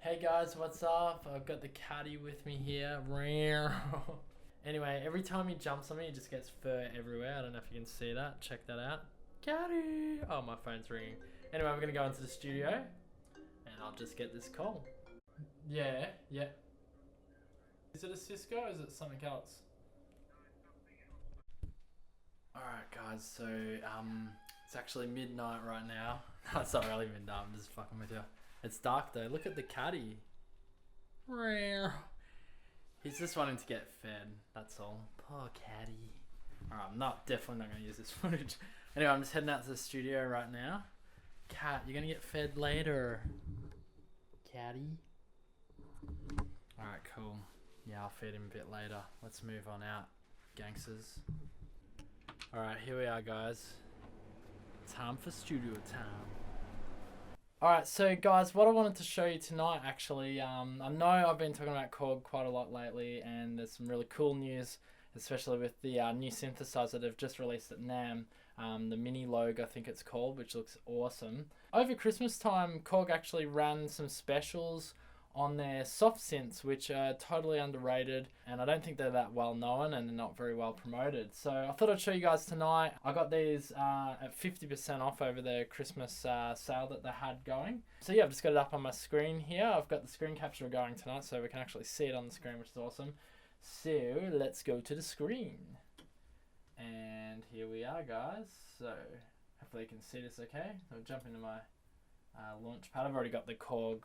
Hey guys, what's up? I've got the caddy with me here. Anyway, every time he jumps on me, he just gets fur everywhere. I don't know if you can see that. Check that out. Caddy! Oh, my phone's ringing. Anyway, we're gonna go into the studio and I'll just get this call. Yeah. Is it a Cisco or is it something else? Alright guys, so it's actually midnight right now. It's not really midnight, I'm just fucking with you. It's dark though, look at the caddy. He's just wanting to get fed, that's all. Poor caddy. Alright, I'm definitely not going to use this footage. Anyway, I'm just heading out to the studio right now. Cat, you're going to get fed later. Caddy. Alright, cool. Yeah, I'll feed him a bit later. Let's move on out, gangsters. Alright, here we are guys. Time for studio time. Alright, so guys, what I wanted to show you tonight actually, I know I've been talking about Korg quite a lot lately and there's some really cool news, especially with the new synthesizer they've just released at NAMM, the Mini Logue I think it's called, which looks awesome. Over Christmas time, Korg actually ran some specials on their soft synths, which are totally underrated and I don't think they're that well known and they're not very well promoted. So I thought I'd show you guys tonight. I got these at 50% off over their Christmas sale that they had going. So yeah, I've just got it up on my screen here. I've got the screen capture going tonight so we can actually see it on the screen, which is awesome. So let's go to the screen. And here we are guys. So hopefully you can see this okay. I'll jump into my launch pad. I've already got the Korg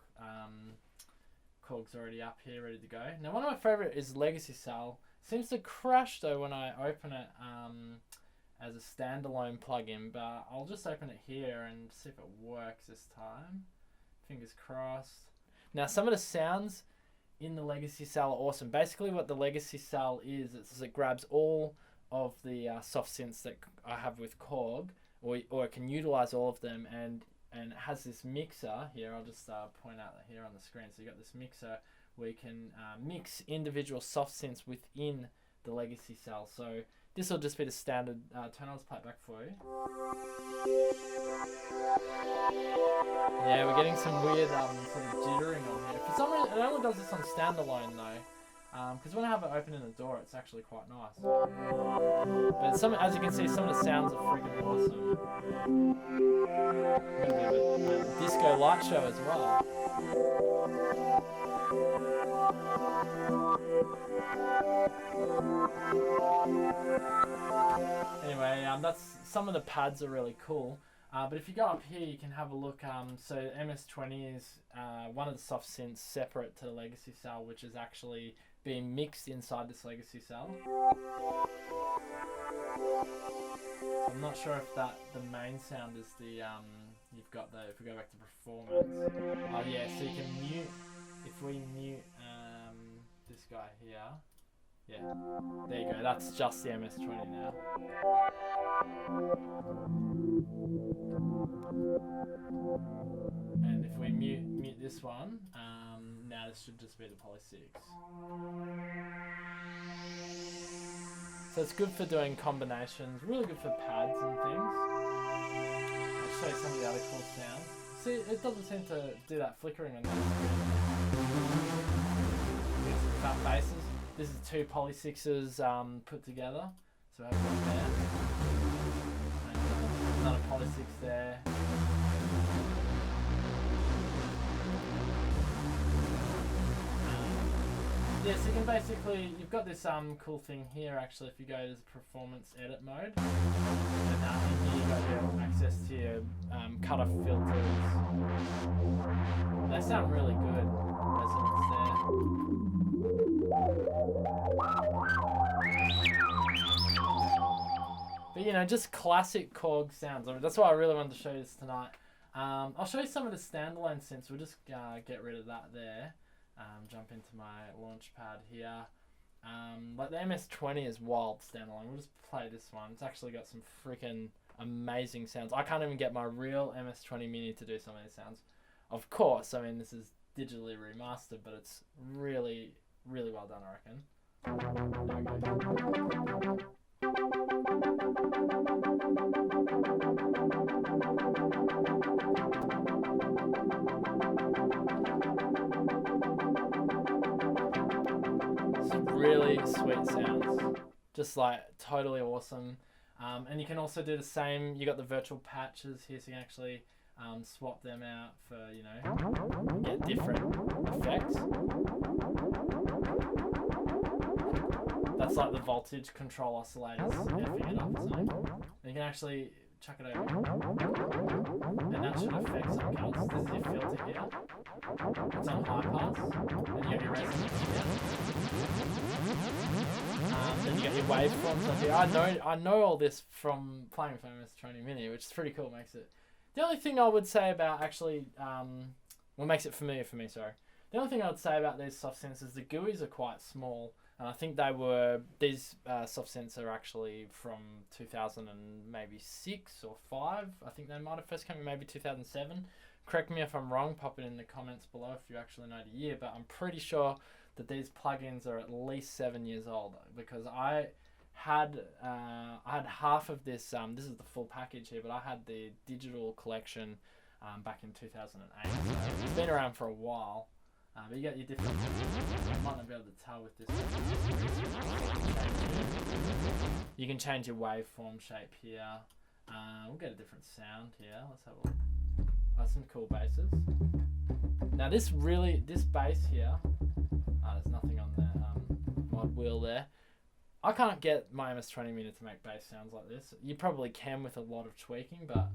Korg's already up here, ready to go. Now, one of my favorite is Legacy Cell. Seems to crash though when I open it as a standalone plugin, but I'll just open it here and see if it works this time. Fingers crossed. Now, some of the sounds in the Legacy Cell are awesome. Basically, what the Legacy Cell is it grabs all of the soft synths that I have with Korg, or it can utilize all of them, and it has this mixer here. I'll just point out that here on the screen. So you got this mixer where you can mix individual soft synths within the Legacy Cell. So this will just be the standard. Turn on this playback for you. Yeah, we're getting some weird sort of jittering on here. For some reason, it only does this on standalone though. Because when I have it open in the door, it's actually quite nice. But as you can see, some of the sounds are freaking awesome. A bit of a disco light show as well. Anyway, that's some of the pads are really cool. But if you go up here, you can have a look. So MS-20 is one of the soft synths separate to the Legacy Cell, which is actually being mixed inside this Legacy Cell. I'm not sure if the main sound is the you've got the, if we go back to performance. Oh yeah, so you can mute, if we mute this guy here. Yeah, there you go, that's just the MS-20 now. And if we mute this one, now this should just be the Poly 6. So it's good for doing combinations, really good for pads and things. I'll show you some of the other cool sounds. See, it doesn't seem to do that flickering on that screen. Here's some fat basses. This is two Poly 6s put together. So I have one there. And another Poly 6 there. Yeah, so you can basically, you've got this cool thing here actually if you go to the performance edit mode. And in here you've got your access to your cutoff filters. They sound really good, resonance there. But you know, just classic Korg sounds. I mean, that's why I really wanted to show you this tonight. I'll show you some of the standalone synths. We'll just get rid of that there. Jump into my launch pad here. Like the MS-20 is wild standalone. We'll just play this one. It's actually got some freaking amazing sounds. I can't even get my real MS-20 Mini to do some of these sounds. Of course, I mean this is digitally remastered, but it's really, really well done, I reckon. There we go. really sweet sounds. Just like totally awesome. And you can also do the same. You got the virtual patches here, so you can actually swap them out for, you know, get different effects. That's like the voltage control oscillators effing it up or something. And you can actually chuck it over, and that should affect some cuts. This is your filter here. It's on high pass, and you got your resonance here. Then you got your waveforms up here. I know all this from playing with MS-20 Mini, which is pretty cool. Makes it. The only thing I would say about actually, what makes it familiar for me, sorry. The only thing I would say about these soft synths is the GUIs are quite small. And I think these soft synths are actually from 2000 and maybe 6 or 5. I think they might have first come in maybe 2007. Correct me if I'm wrong, pop it in the comments below if you actually know the year, but I'm pretty sure that these plugins are at least 7 years old, because I had half of this, this is the full package here, but I had the digital collection back in 2008. So it's been around for a while. But you got your different, you might not be able to tell with this. You can change your waveform shape here. We'll get a different sound here. Let's have a look. Oh, some cool basses. Now this bass here, there's nothing on the mod wheel there. I can't get my MS-20 Mini to make bass sounds like this. You probably can with a lot of tweaking, but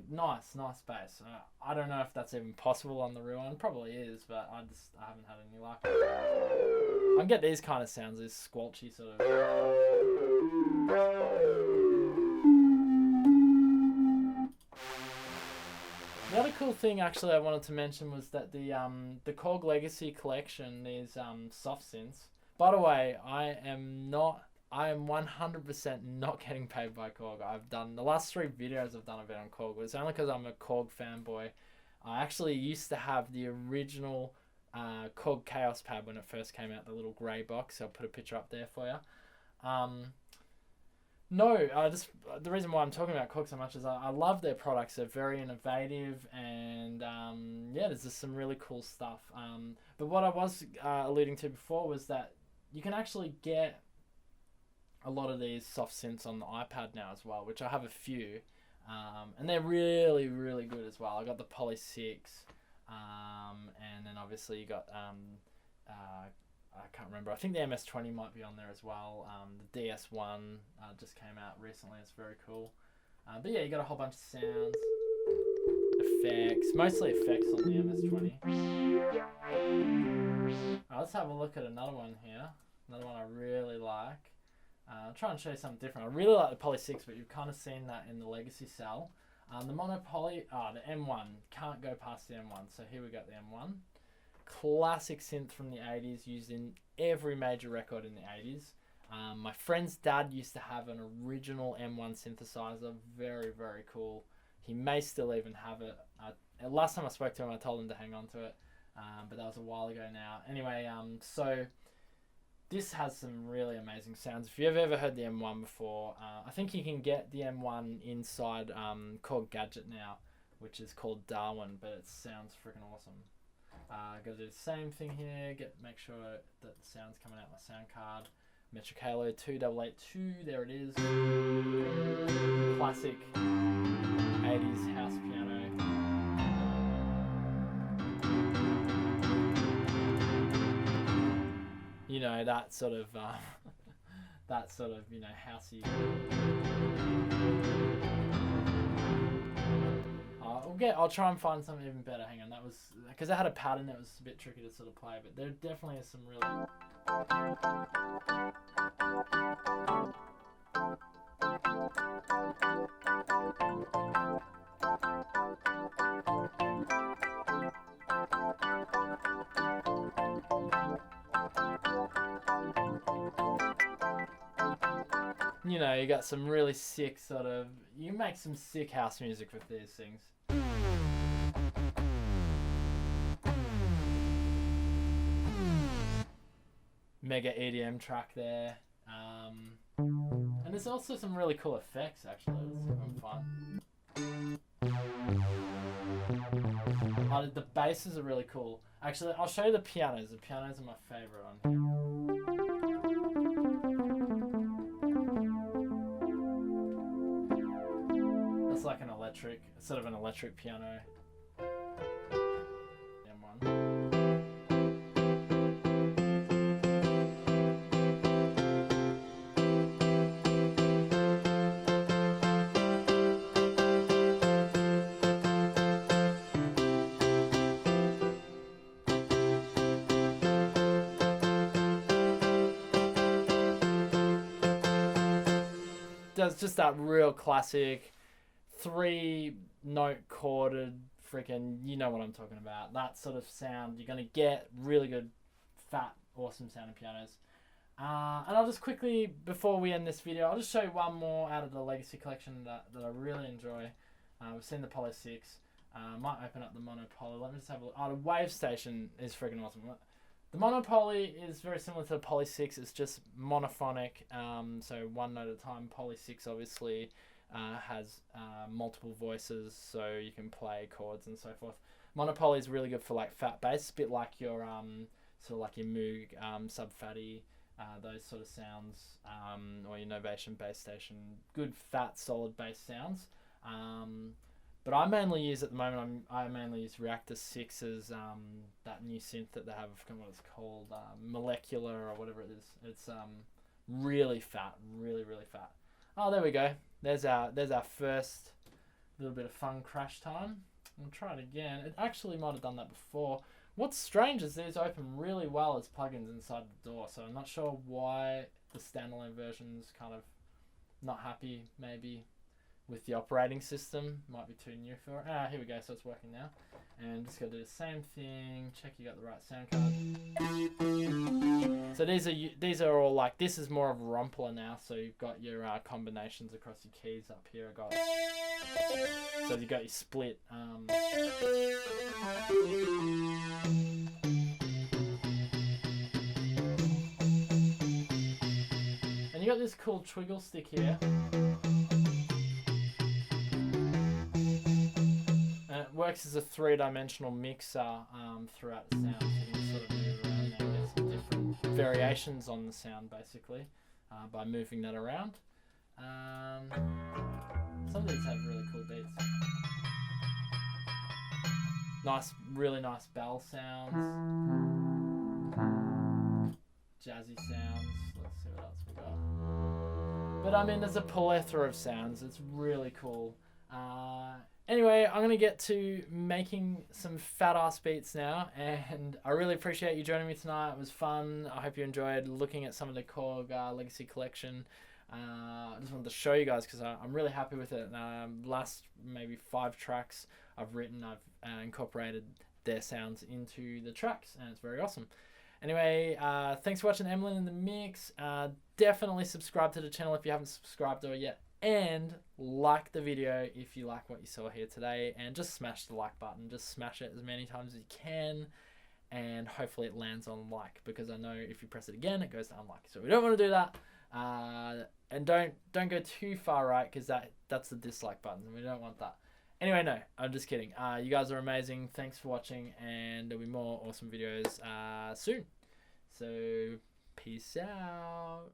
nice bass. I don't know if that's even possible on the real one. Probably is, but I haven't had any luck. I can get these kind of sounds, this squelchy sort of. The other cool thing actually I wanted to mention was that the Korg Legacy Collection, these soft synths. By the way, I am 100% not getting paid by Korg. I've done the last 3 videos I've done a bit on Korg, but it's only because I'm a Korg fanboy. I actually used to have the original Korg Chaos Pad when it first came out, the little grey box. So I'll put a picture up there for you. The reason why I'm talking about Korg so much is I love their products. They're very innovative, and yeah, there's just some really cool stuff. But what I was alluding to before was that you can actually get a lot of these soft synths on the iPad now as well, which I have a few, and they're really, really good as well. I got the Poly 6, and then obviously you got I can't remember. I think the MS-20 might be on there as well. The DS1 just came out recently. It's very cool. But yeah, you got a whole bunch of sounds, effects, mostly effects on the MS-20. Let's have a look at another one here. Another one I really like. I'll try and show you something different. I really like the Poly 6, but you've kind of seen that in the Legacy cell. The Monopoly, the M1, can't go past the M1. So here we got the M1. Classic synth from the 80s, used in every major record in the 80s. My friend's dad used to have an original M1 synthesizer. Very, very cool. He may still even have it. Last time I spoke to him, I told him to hang on to it. But that was a while ago now. Anyway, so this has some really amazing sounds. If you've ever heard the M1 before, I think you can get the M1 inside Korg Gadget now, which is called Darwin, but it sounds freaking awesome. Gotta do the same thing here, make sure that the sound's coming out my sound card. Metric Halo 2882, there it is. Classic 80s house piano. You know, that sort of, you know, housey. I'll try and find something even better. Hang on, that was because I had a pattern that was a bit tricky to sort of play, but there definitely is some really. You know, you got some really sick sort of. You make some sick house music with these things. Mega EDM track there, and there's also some really cool effects actually. Let's see if I can find. The basses are really cool. Actually, I'll show you the pianos. The pianos are my favorite on here. That's like an electric, sort of an electric piano. M1. Does just that real classic 3-note chorded freaking, you know what I'm talking about, that sort of sound. You're gonna get really good, fat, awesome sounding pianos. And I'll just quickly, before we end this video, I'll just show you one more out of the Legacy Collection that I really enjoy. We've seen the Poly 6. Might open up the Mono Poly. Let me just have a look. Oh, the Wave Station is freaking awesome. The Mono Poly is very similar to the Poly 6. It's just monophonic, so one note at a time. Poly 6 obviously has multiple voices, so you can play chords and so forth. Mono Poly is really good for like fat bass, a bit like your sort of like your Moog sub-fatty, those sort of sounds, or your Novation Bass Station. Good fat solid bass sounds. But I mainly use, at the moment, I mainly use Reactor 6's, that new synth that they have, I forget what it's called, Molecular or whatever it is. It's really fat, really, really fat. Oh, there we go. There's our first little bit of fun crash time. I'll try it again. It actually might have done that before. What's strange is these open really well as plugins inside the door, so I'm not sure why the standalone version's kind of not happy, maybe, with the operating system. Might be too new for it. Here we go, so it's working now. And just gotta do the same thing, check you got the right sound card. So these are all like, this is more of a rompler now, so you've got your combinations across your keys up here. So you've got your split. And you got this cool twiggle stick here. Works as a 3-dimensional mixer throughout the sound, so you can sort of move around there. There's some different variations on the sound basically by moving that around. Some of these have really cool beats. Nice, really nice bell sounds, jazzy sounds. Let's see what else we got. But I mean, there's a plethora of sounds. It's really cool. Anyway, I'm going to get to making some fat-ass beats now, and I really appreciate you joining me tonight. It was fun. I hope you enjoyed looking at some of the Korg Legacy Collection. I just wanted to show you guys because I'm really happy with it. Last maybe 5 tracks I've written, I've incorporated their sounds into the tracks, and it's very awesome. Anyway, thanks for watching Emlyn in the Mix. Definitely subscribe to the channel if you haven't subscribed to it yet. And like the video if you like what you saw here today, and just smash the like button. Just smash it as many times as you can, and hopefully it lands on like, because I know if you press it again it goes to unlike. So we don't want to do that, and don't go too far right, because that's the dislike button and we don't want that. Anyway, no, I'm just kidding. You guys are amazing. Thanks for watching, and there'll be more awesome videos soon. So peace out.